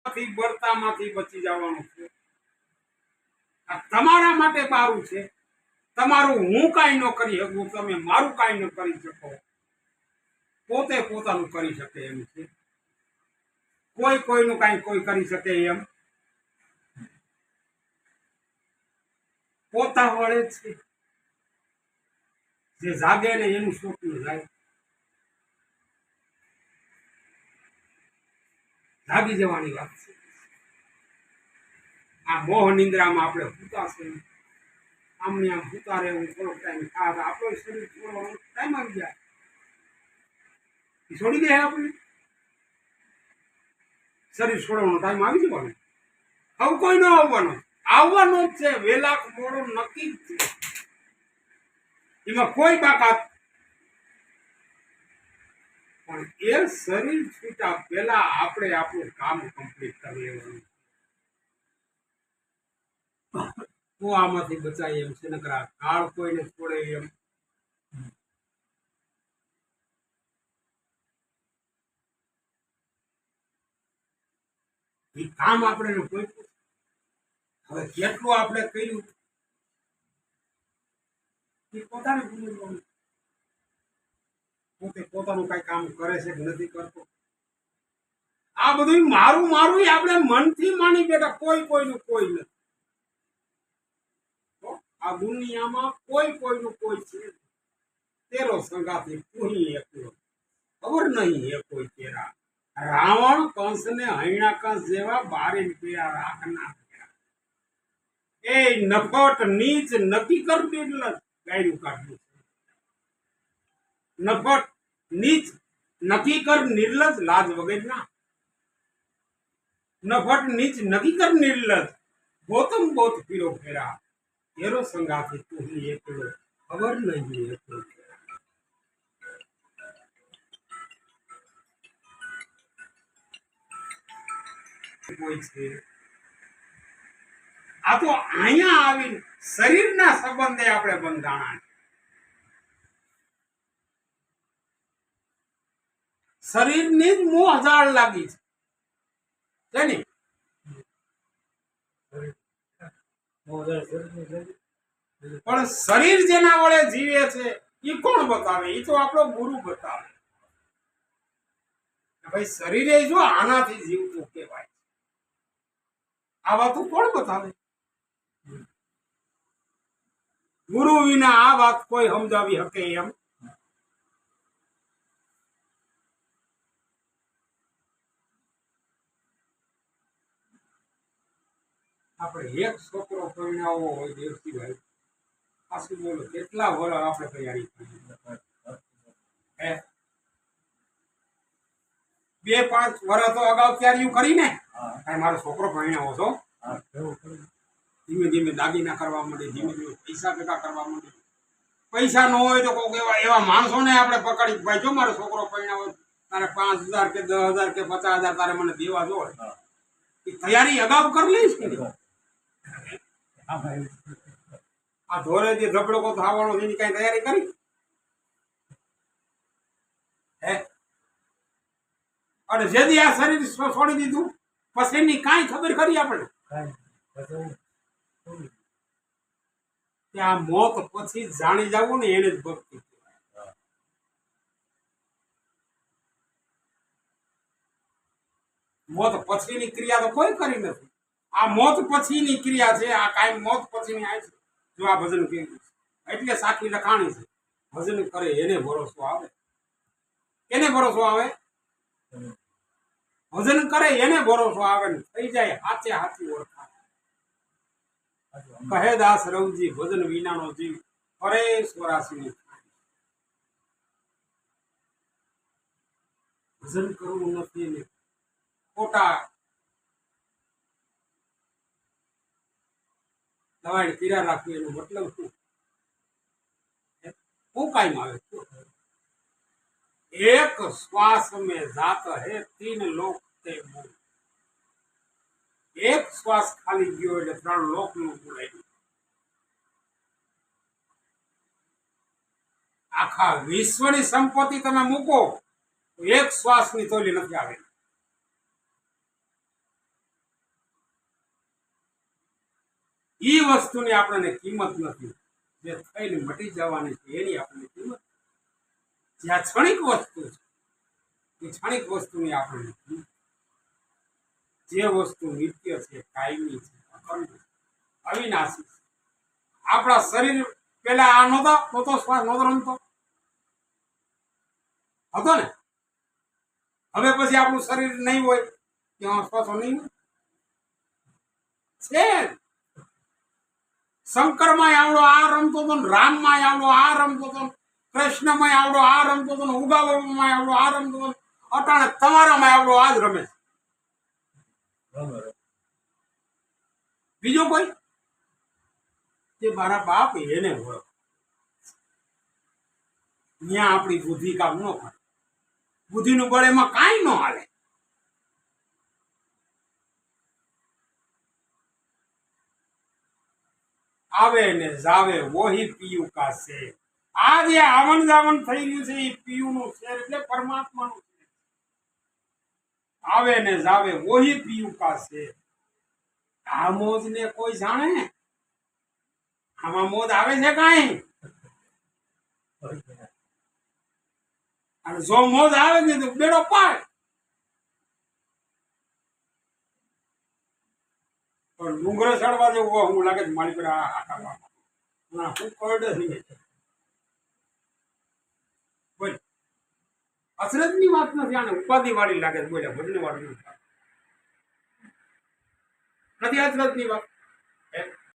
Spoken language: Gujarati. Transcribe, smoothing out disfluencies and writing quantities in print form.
બળતામાંથી બચી જવાનું છે. આ તમારા માટે સારું છે. તમારું હું કાંઈ ન કરી શકું, તમે મારું કાંઈ ન કરી શકો. પોતે પોતાનું કરી શકે એમ છે. કોઈ કોઈનું કાંઈ કોઈ કરી શકે એમ પોતા વળે છે. જે જાગે ને એનું સ્વપ્ન જાય. જાગી જવાની વાત છે. આ મોહ નિંદ્રામાં આપણે સૂતા છે. આમને આમ સૂતા રહેવું થોડોક ટાઈમ થાય આપણો શરીર છોડવાનો ટાઈમ આવી જાય. છોડી દે આપણે શરીર છોડવાનો ટાઈમ આવી જવાનો. હવે કોઈ ન આવવાનો જ છે. વેલા મોડો નક્કી જ છે. એમાં કોઈ બાકાત. પણ એ શરીર છૂટા પેલા આપણે આપણું કામ કમ્પ્લીટ કરી લેવાનું. તો આમાંથી બચાય એમ છે. નકર કાળ કોઈને છોડે એમ એ કામ આપણે કોઈ હવે કેટલું આપણે કર્યું એ પોતાને ભૂલવાનું. પોતે પોતાનું કઈ કામ કરે છે કે નથી કરતો. આ બધું મારું મારું આપણે મનથી માની બેઠા. કોઈ કોઈનું કોઈ નથી. આ દુનિયામાં કોઈ કોઈનું કોઈ છે. તેરો સંગાથી તું એકલો ખબર નહીં એ કોઈ તેરા. રાવણ કંસ ને હૈણા કંસ જેવા બારે પીડા રાખના એ નફટ નીચ નક્કી કરી એટલે ગાયરું કાઢ્યું. નફટ નીચ નક્કી કર નિર્લજ લાજ વગરના. નફટ નીચ નક્કી કર નિર્લજ ગૌતમ બોધ પીરો ફેરા. તેરો સંગાથી તું એકલો ખબર નહીં એકલો. કોઈ છે આ તો અહીંયા આવીને શરીરના સંબંધે આપણે બંધાણા. શરીરની જ મોહ જાળ લાગી છે ને. પણ શરીર જેના વડે જીવે છે એ કોણ બતાવે? એ તો આપણો ગુરુ બતાવે. ભાઈ શરીરે જો આનાથી જીવતું કહેવાય. આ વાતું કોણ બતાવે? ગુરુ વિના આ વાત કોઈ સમજાવી શકે એમ આપણે એક છોકરો પરણાવવો હોય દેવસીભાઈ, પાછું બોલો કેટલા વર્ષ આપણે તૈયારી કરી? 2-5 વર્ષ તો અગાઉ તૈયારીઓ કરીને મારો છોકરો પરણાવો છો. ધીમે ધીમે દાગીના કરવા માંડે, ધીમે ધીમે પૈસા ભેગા કરવા માંડે. પૈસા ન હોય તો કોઈક એવા માણસોને આપણે પકડી, ભાઈ જો મારો છોકરો પરણાવો તારે 5,000 કે 10,000 કે 50,000 તારે મને દેવા જો. એ તૈયારી અગાઉ કરી લઈશ કે આ ધોરે જે ધબડકો થવાનો એની કઈ તૈયારી કરી હે? અને જેથી આ શરીર છોડી દીધું પછી એની કાંઈ ખબર કરી આપણે? આ મોત પછી જાણી જવું ને એને જ ભક્તિ. મોત પછીની ક્રિયા તો કોઈ કરી નથી. આ મોત પછીની ક્રિયા છે. આ કાંઈ મોત પછીની આ છે. જો આ ભજન કેવું એટલે સાખી લખાણી છે. ભજન કરે એને ભરોસો આવે. એને ભરોસો આવે? ભજન કરે એને ભરોસો આવે ને થઈ જાય હાચે હાચી ઓળખાય. કહે દાસ રવજી ભજન વિનાનો જીવ પરેશ વરાસી. ભજન કરવું નથી ને ખોટા દવાઈ પીડા રાખવી એનો મતલબ શું? હું કાયમ આવે એક શ્વાસ में जात है 3 लोक ते मूल. એક શ્વાસ ખાલી ગયો એટલે 3 લોક નું બોલાય. આખા વિશ્વની સંપત્તિ તમે મૂકો એક શ્વાસની તોલી નથી આવે. એ વસ્તુની આપણને કિંમત નથી. જે થઈને મટી જવાની છે એની આપણને કિંમત. જ્યાં ક્ષણિક વસ્તુ છે એ ક્ષણિક વસ્તુની આપણને કિંમત. જે વસ્તુ નિત્ય છે, કાયમી છે, અખંડ છે, અવિનાશી છે. આપણા શરીર પેલા આ નહોતો શ્વાસ નહોતો રમતો હતો ને. હવે પછી આપણું શરીર નહીં હોય ત્યાં શ્વાસો નહીં હોય છે. શંકરમાં આવડો આ રમતો હતો ને, રામમાં આવડો આ રમતો હતો, કૃષ્ણમાં આવડો આ રમતો હતો ને, ઉગાવમાં આવડો આ રમતો હતો. અટાણે તમારામાં આવડો આ જ રમે. બીજો કોઈ જે મારા બાપ એને હોય ત્યાં આપણી બુદ્ધિ કામ ન કરે. બુદ્ધિનું બળ એમાં કાંઈ ન હાલે. આવે ને જાવે વોહી પીયુ કા શેર. આ જે આવન જાવન થઈ ગયું છે એ પીયુ નું શેર એટલે પરમાત્માનું શેર. આવે ને જાવે વોહી પીયુ કા શેર. આ મોજ ને કોઈ જાણે? આમાં મોજ આવે છે કાંઈ? અને જો મોજ આવે ને તો બેડો પાય. પણ ડુંગરે ચડવા જેવું હું લાગે મારી પર હું કરડે નહીં. બોલ અસરત ની વાત નથી. આને ઉપાધિ વાળી લાગે. બોલ્યા ભજન વાળી નથી. અસરત ની વાત.